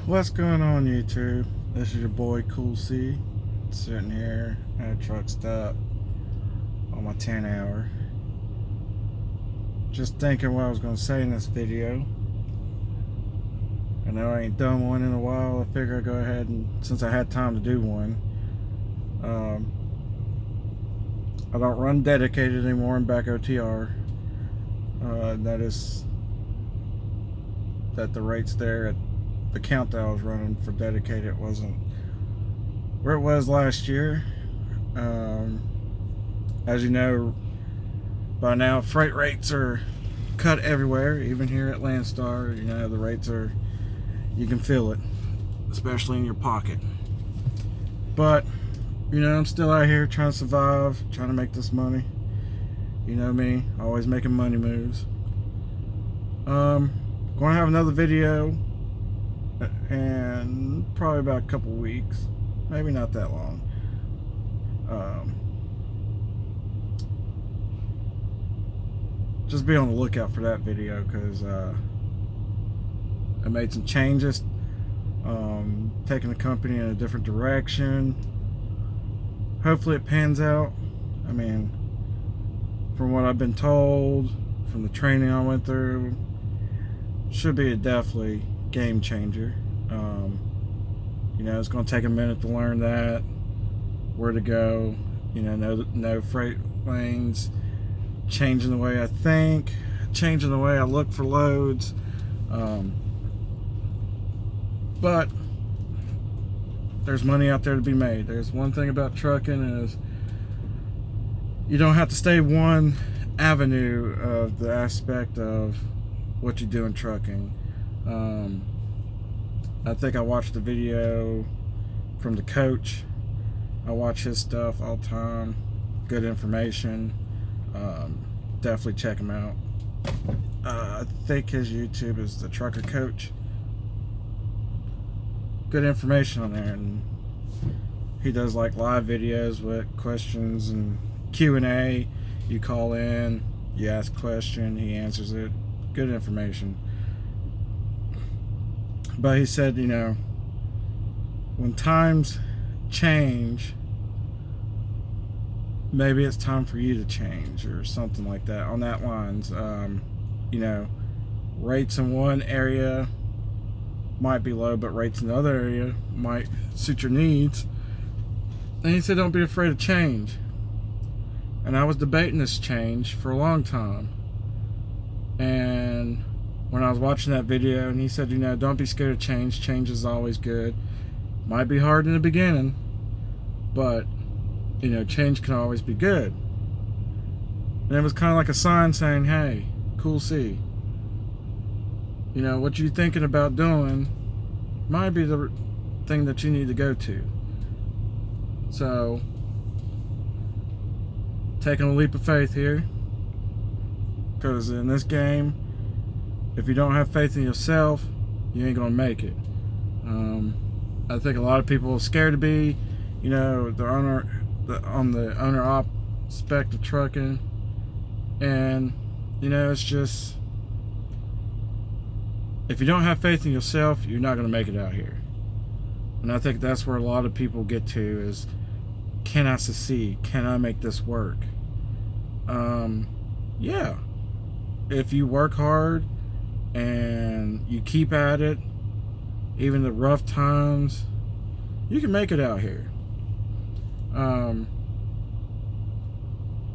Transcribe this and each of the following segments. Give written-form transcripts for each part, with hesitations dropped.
What's going on, YouTube? This is your boy Cool C, sitting here at a truck stop on my 10 hour. Just thinking what I was going to say in this video. I know I ain't done one in a while. I figure I'd go ahead and, since I had time to do one. I don't run dedicated anymore in back OTR. That is that the rates there at the count that I was running for dedicated wasn't where it was last year. As you know by now, freight rates are cut everywhere, even here at Landstar. You know, the rates are, you can feel it, especially in your pocket. But you know, I'm still out here trying to survive, trying to make this money. You know me, always making money moves. Going to have another video and probably about a couple weeks, maybe not that long. Just be on the lookout for that video, because I made some changes, taking the company in a different direction. Hopefully it pans out. I mean, from what I've been told, from the training I went through, should be a definitely game changer. You know, it's going to take a minute to learn that, where to go. You know, no freight lanes, changing the way I think, changing the way I look for loads. But there's money out there to be made. There's one thing about trucking is you don't have to stay one avenue of the aspect of what you do in trucking. I think I watched the video from the coach. I watch his stuff all the time. Good information. Definitely check him out. I think his YouTube is the Trucker Coach. Good information on there, and he does like live videos with questions and Q&A. You call in, you ask a question, he answers it. Good information. But he said, you know, when times change, maybe it's time for you to change, or something like that, on that lines. You know, rates in one area might be low, but rates in another area might suit your needs. And he said, don't be afraid of change. And I was debating this change for a long time. And when I was watching that video, and he said, you know, don't be scared of change. Change is always good. Might be hard in the beginning, but you know, change can always be good. And it was kind of like a sign saying, hey, Cool C, you know, what you thinking about doing might be the thing that you need to go to. So, taking a leap of faith here, because in this game, if you don't have faith in yourself, you ain't gonna make it. I think a lot of people are scared to be, you know, on the owner-op aspect of trucking, and you know, it's just, if you don't have faith in yourself, you're not going to make it out here. And I think that's where a lot of people get to, is, can I succeed? Can I make this work? Yeah, if you work hard and you keep at it, even the rough times, you can make it out here.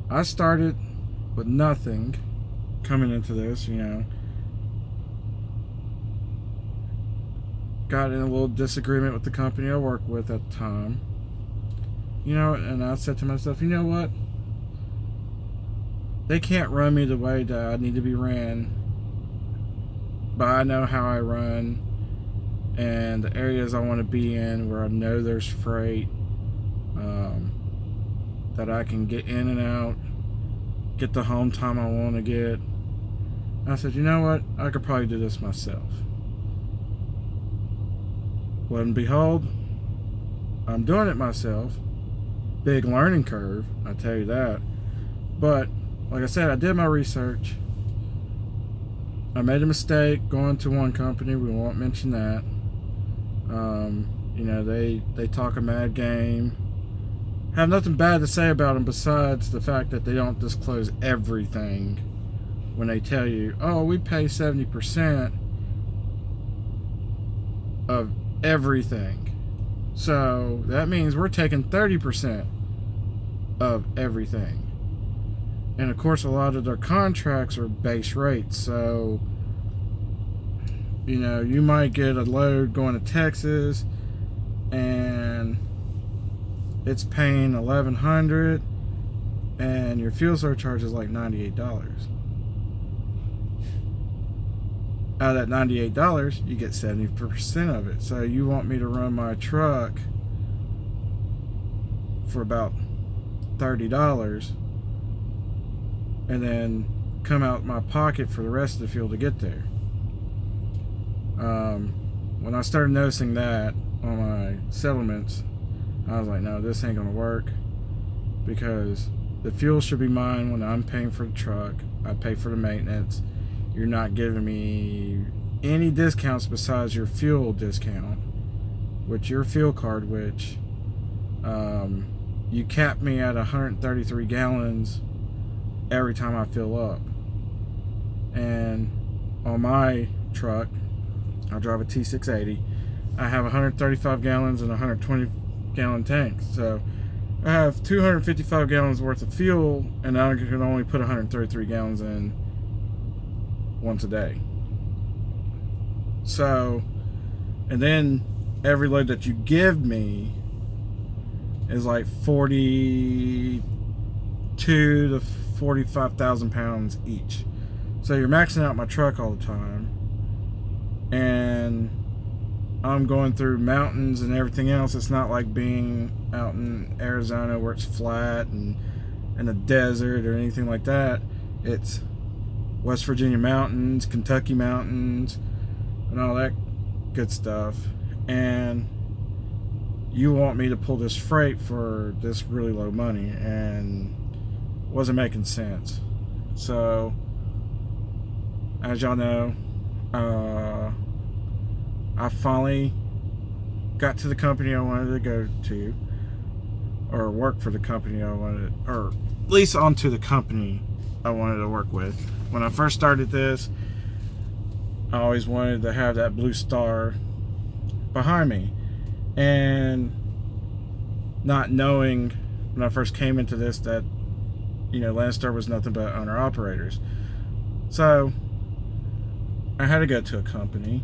I started with nothing coming into this, you know. Got in a little disagreement with the company I worked with at the time. You know, and I said to myself, you know what? They can't run me the way that I need to be ran. But I know how I run, and the areas I want to be in where I know there's freight, that I can get in and out, get the home time I want to get. I said, you know what? I could probably do this myself. Lo and behold, I'm doing it myself. Big learning curve, I tell you that. But like I said, I did my research. I made a mistake going to one company, we won't mention that. You know, they talk a mad game. Have nothing bad to say about them besides the fact that they don't disclose everything when they tell you, oh, we pay 70% of everything. So that means we're taking 30% of everything. And of course, a lot of their contracts are base rates. So, you know, you might get a load going to Texas and it's paying $1,100 and your fuel surcharge is like $98. Out of that $98, you get 70% of it. So you want me to run my truck for about $30 and then come out my pocket for the rest of the fuel to get there. When I started noticing that on my settlements, I was like, no, this ain't gonna work, because the fuel should be mine when I'm paying for the truck. I pay for the maintenance. You're not giving me any discounts besides your fuel discount, which your fuel card, which you cap me at 133 gallons every time I fill up. And on my truck, I drive a T680. I have 135 gallons and 120 gallon tanks. So I have 255 gallons worth of fuel, and I can only put 133 gallons in once a day. So, and then every load that you give me is like 42 to 45,000 pounds each. So you're maxing out my truck all the time, and I'm going through mountains and everything else. It's not like being out in Arizona where it's flat and in a desert or anything like that. It's West Virginia mountains, Kentucky mountains, and all that good stuff. And you want me to pull this freight for this really low money, and wasn't making sense. So, as y'all know, I finally got to the company I wanted to go to, or work for the company I wanted, or at least onto the company I wanted to work with. When I first started this, I always wanted to have that blue star behind me, and not knowing when I first came into this that, you know, Landstar was nothing but owner operators. So I had to go to a company.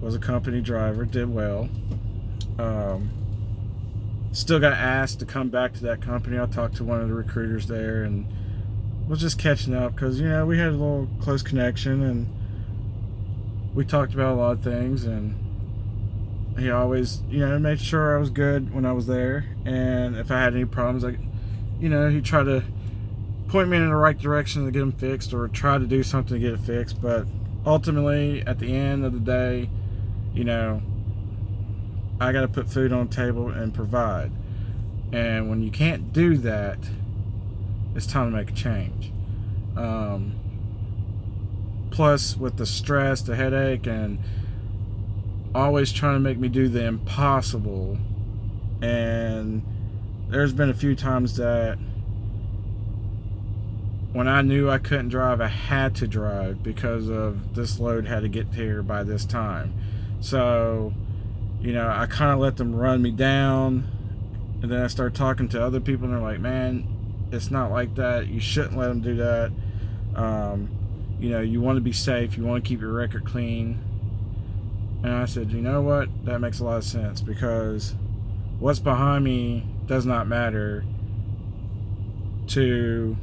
Was a company driver, did well. Still got asked to come back to that company. I talked to one of the recruiters there and was just catching up, because, you know, we had a little close connection and we talked about a lot of things, and he always, you know, made sure I was good when I was there, and if I had any problems, like, you know, he tried to point me in the right direction to get them fixed, or try to do something to get it fixed. But ultimately, at the end of the day, you know, I got to put food on the table and provide. And when you can't do that, it's time to make a change. Plus, with the stress, the headache, and always trying to make me do the impossible. And there's been a few times that when I knew I couldn't drive, I had to drive because of this load had to get here by this time. So, you know, I kind of let them run me down, and then I started talking to other people, and they're like, man, it's not like that. You shouldn't let them do that. You know, you want to be safe. You want to keep your record clean. And I said, you know what? That makes a lot of sense, because what's behind me does not matter to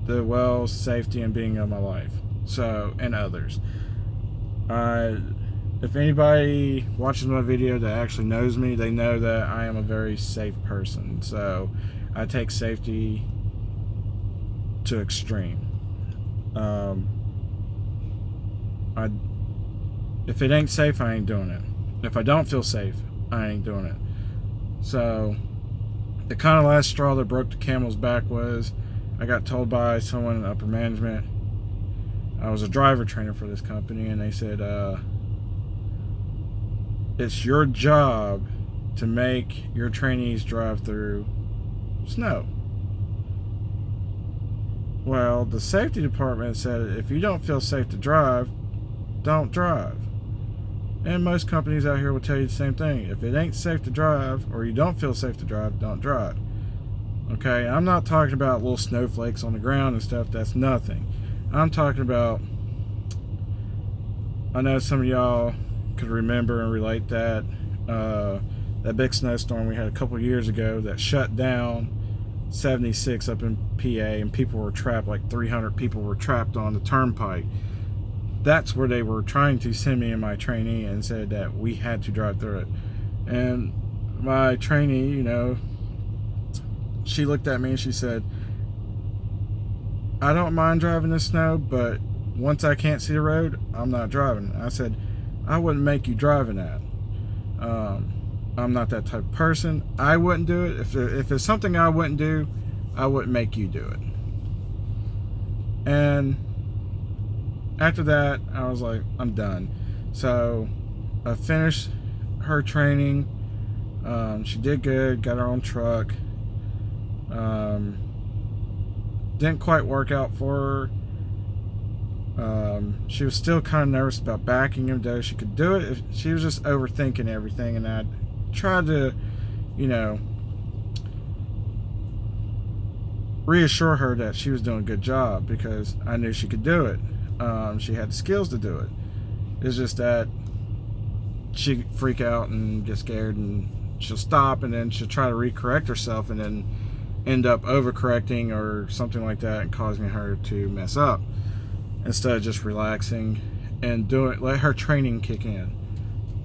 the well, safety, and being of my life. So, and others. If anybody watches my video that actually knows me, they know that I am a very safe person. So I take safety to extreme. If it ain't safe, I ain't doing it. If I don't feel safe, I ain't doing it. So the kind of last straw that broke the camel's back was I got told by someone in upper management. I was a driver trainer for this company, and they said, it's your job to make your trainees drive through snow. Well, the safety department said if you don't feel safe to drive, don't drive. And most companies out here will tell you the same thing. If it ain't safe to drive, or you don't feel safe to drive, don't drive. Okay, I'm not talking about little snowflakes on the ground and stuff. That's nothing. I'm talking about, I know some of y'all could remember and relate that big snowstorm we had a couple years ago that shut down 76 up in PA, and people were trapped, like 300 people were trapped on the turnpike. That's where they were trying to send me and my trainee, and said that we had to drive through it. And my trainee, you know, she looked at me and she said, I don't mind driving the snow, but once I can't see the road, I'm not driving. I said, I wouldn't make you drive in that. I'm not that type of person. I wouldn't do it. If it's something I wouldn't do, I wouldn't make you do it. And after that, I was like, I'm done. So I finished her training. She did good, got her own truck. Didn't quite work out for her. She was still kind of nervous about backing him, though she could do it. She was just overthinking everything, and I tried to, you know, reassure her that she was doing a good job, because I knew she could do it. She had the skills to do it. It's just that she'd freak out and get scared, and she'll stop, and then she'll try to recorrect herself, and then end up overcorrecting or something like that, and causing her to mess up, instead of just relaxing and let her training kick in.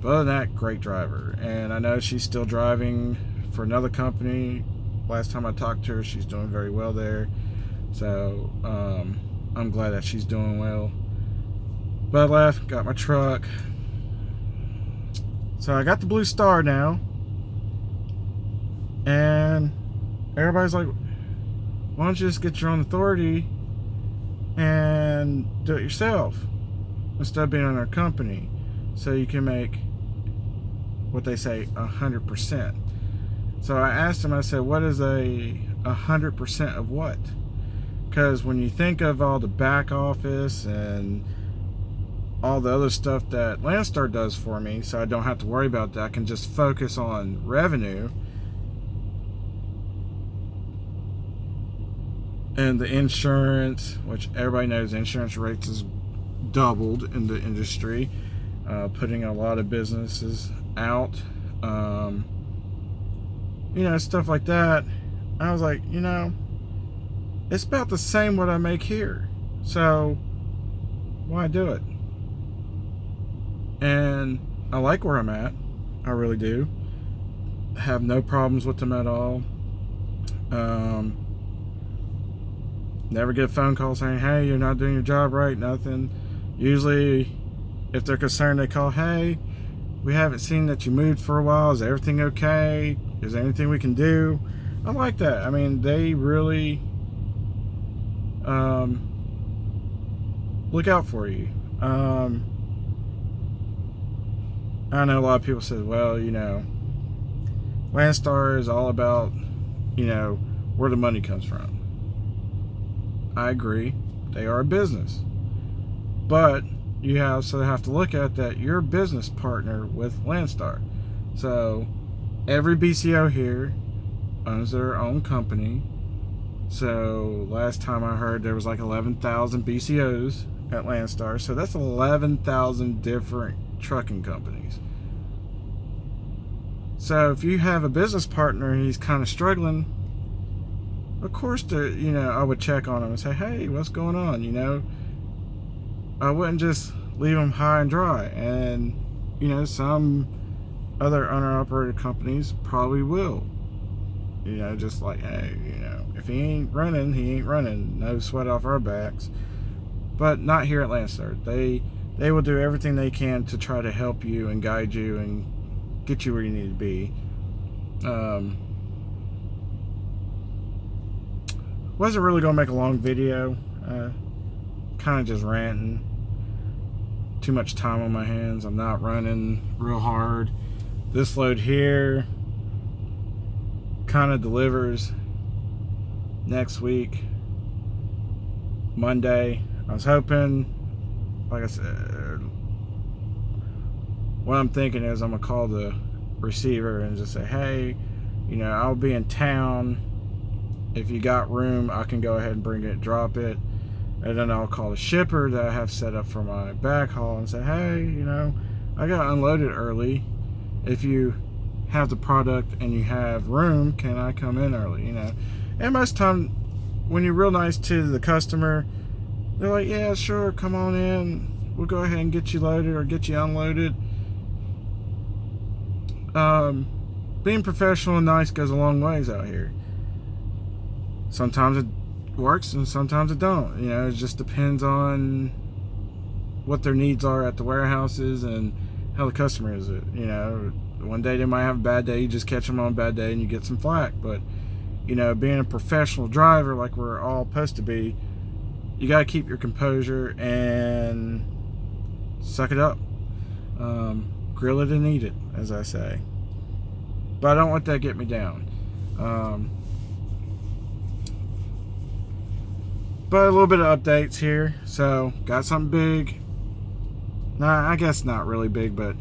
But other than that, great driver. And I know she's still driving for another company. Last time I talked to her, she's doing very well there. So I'm glad that she's doing well. But I left, got my truck. So I got the Blue Star now. And everybody's like, why don't you just get your own authority and do it yourself instead of being on our company, so you can make what they say 100%. So I asked him, I said, what is a 100% of what? Because when you think of all the back office and all the other stuff that Landstar does for me, so I don't have to worry about that, I can just focus on revenue and the insurance, which everybody knows insurance rates has doubled in the industry, putting a lot of businesses out, you know, stuff like that. I was like, you know, it's about the same what I make here, so why do it? And I like where I'm at. I really do. Have no problems with them at all. Never get a phone call saying, hey, you're not doing your job right, nothing. Usually, if they're concerned, they call, hey, we haven't seen that you moved for a while. Is everything okay? Is there anything we can do? I like that. I mean, they really look out for you. I know a lot of people say, well, you know, Landstar is all about, you know, where the money comes from. I agree. They are a business. But you also have to look at that you're a business partner with Landstar. So every BCO here owns their own company. So last time I heard there was like 11,000 BCOs at Landstar. So that's 11,000 different trucking companies. So if you have a business partner and he's kind of struggling, of course, you know, I would check on him and say, hey, what's going on? You know, I wouldn't just leave him high and dry. And, you know, some other owner-operated companies probably will. You know, just like, hey, you know, if he ain't running, he ain't running. No sweat off our backs. But not here at Landstar. They will do everything they can to try to help you and guide you and get you where you need to be. Wasn't really going to make a long video. Kind of just ranting. too much time on my hands. I'm not running real hard. This load here kind of delivers next week, Monday. I was hoping, like I said, what I'm thinking is I'm gonna call the receiver and just say, hey, you know, I'll be in town. If you got room, I can go ahead and bring it, drop it. And then I'll call the shipper that I have set up for my backhaul and say, hey, you know, I got unloaded early. If you have the product and you have room, can I come in early? You know, and most of the time when you're real nice to the customer, they're like, yeah, sure, come on in. We'll go ahead and get you loaded or get you unloaded. Being professional and nice goes a long ways out here. Sometimes it works and sometimes it don't. You know, it just depends on what their needs are at the warehouses and how the customer is. You know, one day they might have a bad day, you just catch them on a bad day and you get some flack. But, you know, being a professional driver like we're all supposed to be, you got to keep your composure and suck it up. Grill it and eat it, as I say. But I don't let that get me down. But a little bit of updates here. So, got something big. Nah, I guess not really big, but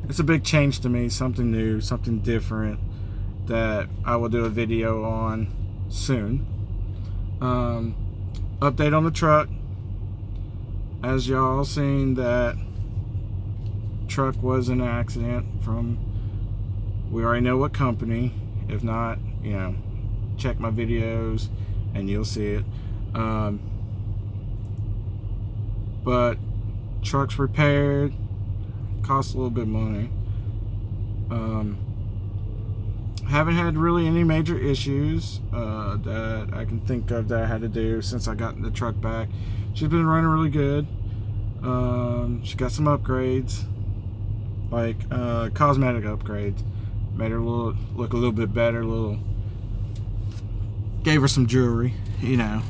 it's a big change to me. Something new, something different that I will do a video on soon. Update on the truck. As y'all seen, that truck was in an accident from, we already know what company. If not, you know, check my videos and you'll see it. But truck's repaired, costs a little bit of money. Haven't had really any major issues that I can think of that I had to do since I got the truck back. She's been running really good. She got some upgrades, like cosmetic upgrades. Made her look a little bit better. Gave her some jewelry, you know.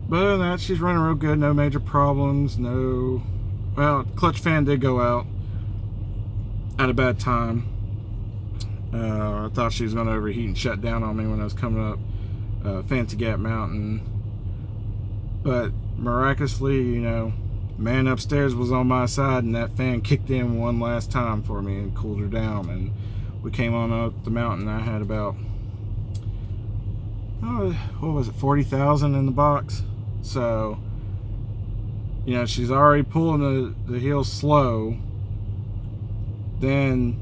But other than that, she's running real good. No major problems. No, well, clutch fan did go out at a bad time. I thought she was going to overheat and shut down on me when I was coming up Fancy Gap Mountain. But miraculously, you know, man upstairs was on my side and that fan kicked in one last time for me and cooled her down. And we came on up the mountain. I had about, what was it, 40,000 in the box. So, you know, she's already pulling the heel slow. Then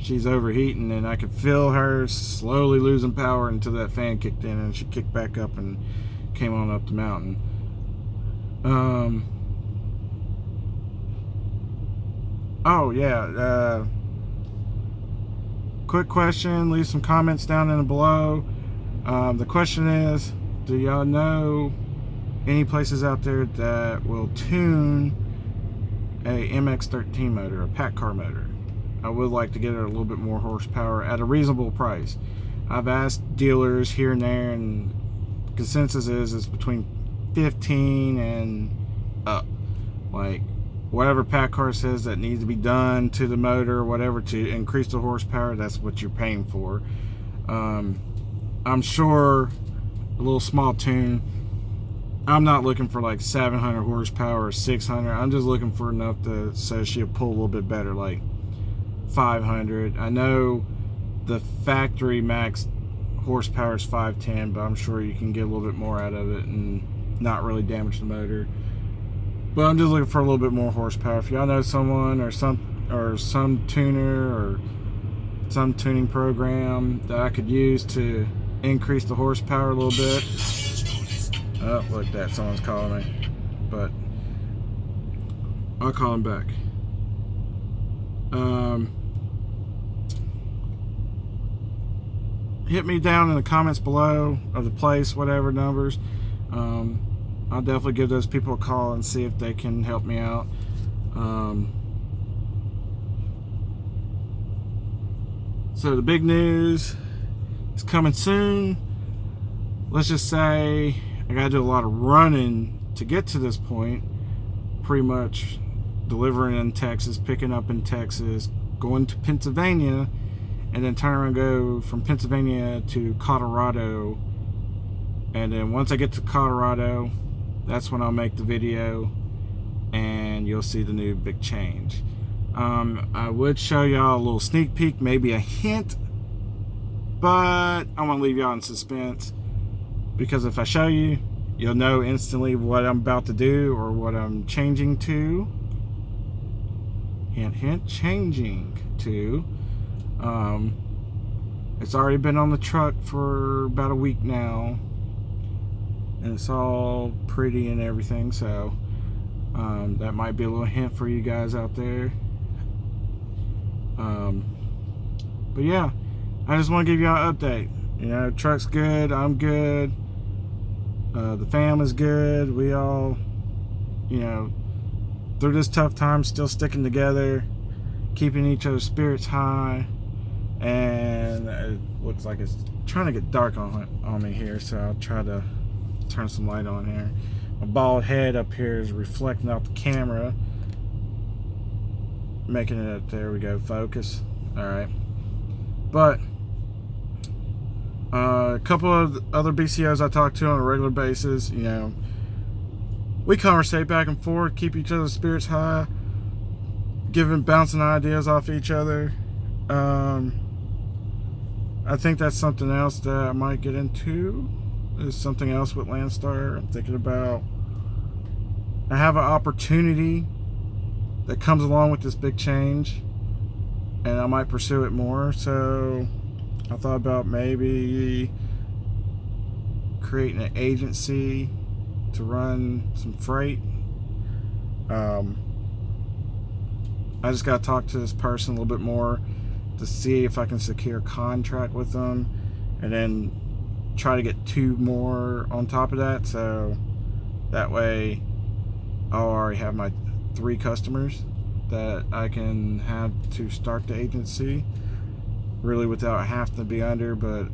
she's overheating and I could feel her slowly losing power until that fan kicked in and she kicked back up and came on up the mountain. Oh yeah, quick question, leave some comments down in the below. The question is, do y'all know any places out there that will tune a MX-13 motor, a pack car motor? I would like to get it a little bit more horsepower at a reasonable price. I've asked dealers here and there, and the consensus is it's between 15 and up. Like, whatever pack car says that needs to be done to the motor or whatever to increase the horsepower, that's what you're paying for. I'm sure a little small tune, I'm not looking for like 700 horsepower or 600. I'm just looking for enough so she'll pull a little bit better, like 500. I know the factory max horsepower is 510, but I'm sure you can get a little bit more out of it and not really damage the motor. But I'm just looking for a little bit more horsepower. If y'all know someone or some tuner or some tuning program that I could use to increase the horsepower a little bit. Oh, look, that someone's calling me, but I'll call him back. Hit me down in the comments below of the place, whatever numbers. I'll definitely give those people a call and see if they can help me out. So the big news is coming soon. Let's just say I gotta do a lot of running to get to this point, pretty much delivering in Texas, picking up in Texas, going to Pennsylvania, and then turn around and go from Pennsylvania to Colorado. And then once I get to Colorado, that's when I'll make the video and you'll see the new big change. I would show y'all a little sneak peek, maybe a hint, but I want to leave y'all in suspense, because if I show you, you'll know instantly what I'm about to do or what I'm changing to. Hint, hint, changing to. It's already been on the truck for about a week now, and it's all pretty and everything, so that might be a little hint for you guys out there. But yeah, I just want to give y'all an update. You know, truck's good, I'm good, the family's good. We all, you know, through this tough time, still sticking together, keeping each other's spirits high. And it looks like it's trying to get dark on me here, so I'll try to turn some light on here. My bald head up here is reflecting off the camera, making it, there we go, focus. Alright, but a couple of other BCOs I talk to on a regular basis, you know, we conversate back and forth, keep each other's spirits high, bouncing ideas off each other. I think that's something else that I might get into, is something else with Landstar. I'm thinking about, I have an opportunity that comes along with this big change, and I might pursue it more. So I thought about maybe creating an agency to run some freight. I just got to talk to this person a little bit more to see if I can secure a contract with them, and then try to get 2 more on top of that, so that way I'll already have my 3 customers that I can have to start the agency, really without having to be under. But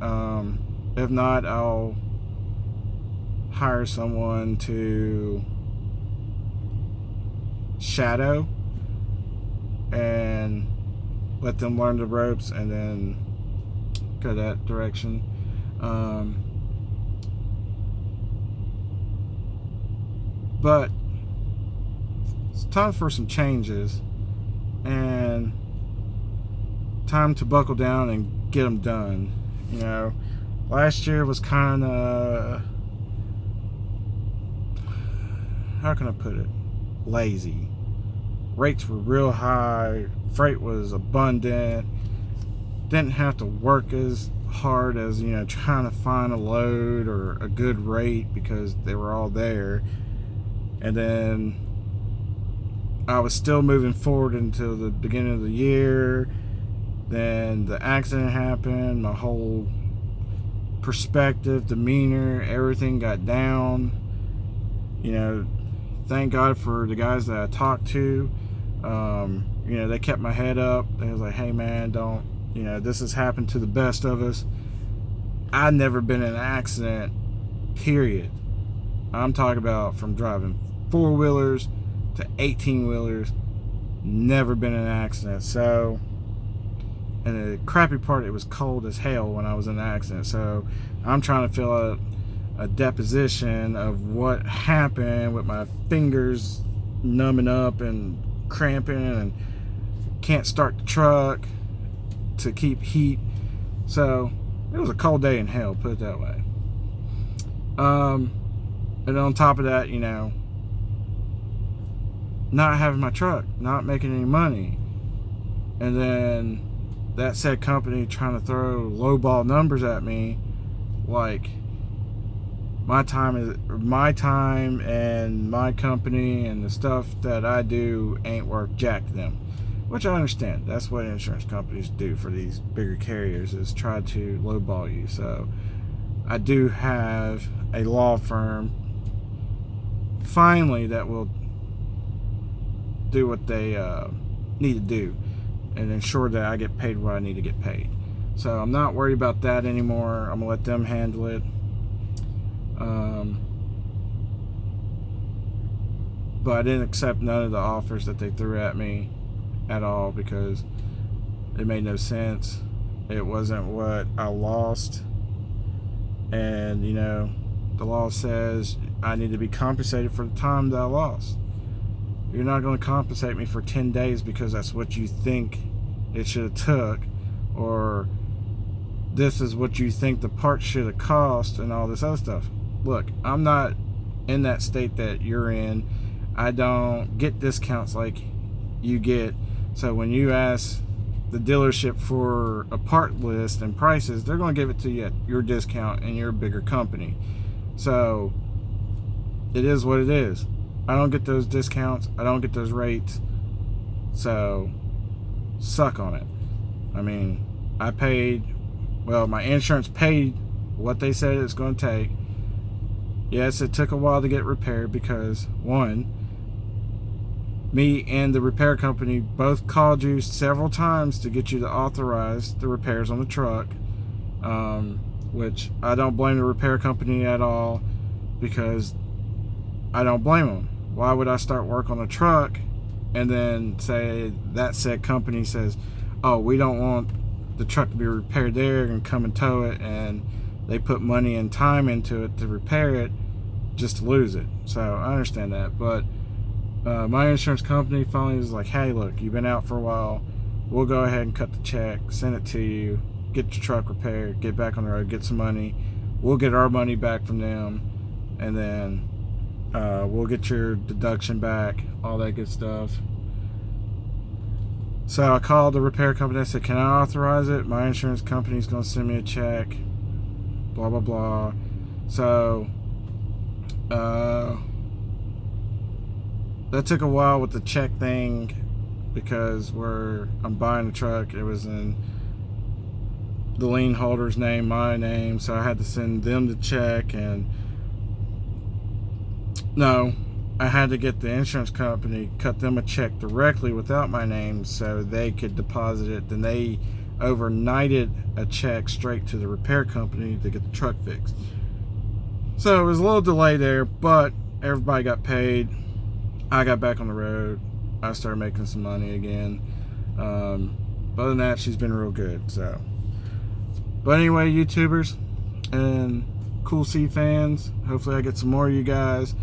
if not, I'll hire someone to shadow and let them learn the ropes, and then go that direction. But it's time for some changes, and time to buckle down and get them done. You know, last year was kind of, how can I put it, lazy. Rates were real high, freight was abundant, didn't have to work as hard as, you know, trying to find a load or a good rate, because they were all there. And then I was still moving forward until the beginning of the year. Then the accident happened, my whole perspective, demeanor, everything got down. You know, thank God for the guys that I talked to. You know, they kept my head up. They was like, hey man, don't, you know, this has happened to the best of us. I've never been in an accident, period. I'm talking about from driving 4-wheelers to 18-wheelers, never been in an accident. So, and the crappy part, it was cold as hell when I was in an accident. So I'm trying to fill out a deposition of what happened with my fingers numbing up and cramping, and can't start the truck to keep heat. So it was a cold day in hell, put it that way. And on top of that, you know, not having my truck, not making any money, and then that said company trying to throw lowball numbers at me, like my time and my company and the stuff that I do ain't worth jack to them, which I understand. That's what insurance companies do for these bigger carriers, is try to lowball you. So I do have a law firm finally that will do what they need to do and ensure that I get paid what I need to get paid. So I'm not worried about that anymore. I'm gonna let them handle it. but I didn't accept none of the offers that they threw at me at all because it made no sense. It wasn't what I lost. And, you know, the law says I need to be compensated for the time that I lost. You're not going to compensate me for 10 days because that's what you think it should have took, or this is what you think the part should have cost, and all this other stuff. Look, I'm not in that state that you're in. I don't get discounts like you get. So when you ask the dealership for a part list and prices, they're going to give it to you at your discount and your bigger company. So it is what it is. I don't get those discounts. I don't get those rates. So suck on it. I mean, I paid, well, my insurance paid what they said it's going to take. Yes, it took a while to get repaired because, one, me and the repair company both called you several times to get you to authorize the repairs on the truck, which I don't blame the repair company at all, because I don't blame them. Why would I start work on a truck and then say that said company says, oh, we don't want the truck to be repaired there, and come and tow it, and they put money and time into it to repair it just to lose it. So I understand that, but my insurance company finally was like, hey, look, you've been out for a while, we'll go ahead and cut the check, send it to you, get your truck repaired, get back on the road, get some money, we'll get our money back from them, and then we'll get your deduction back, all that good stuff. So I called the repair company. I said, can I authorize it? My insurance company's going to send me a check, blah blah blah. So that took a while with the check thing, because I'm buying the truck, it was in the lien holder's name, my name, so I had to send them the check. And no, I had to get the insurance company, cut them a check directly without my name so they could deposit it. Then they overnighted a check straight to the repair company to get the truck fixed. So it was a little delay there, but everybody got paid. I got back on the road. I started making some money again. But other than that, she's been real good. So, but anyway, YouTubers and Cool C fans, hopefully I get some more of you guys.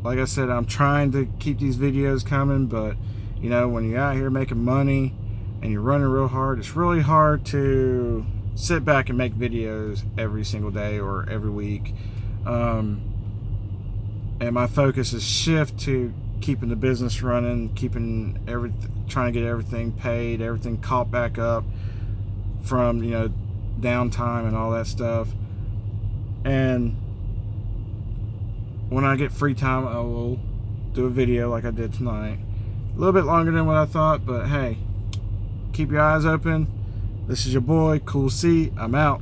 Like I said, I'm trying to keep these videos coming, but you know, when you're out here making money and you're running real hard, it's really hard to sit back and make videos every single day or every week. And my focus is shift to keeping the business running, trying to get everything paid, everything caught back up from, you know, downtime and all that stuff. And when I get free time, I will do a video like I did tonight. A little bit longer than what I thought, but hey, keep your eyes open. This is your boy, Cool C. I'm out.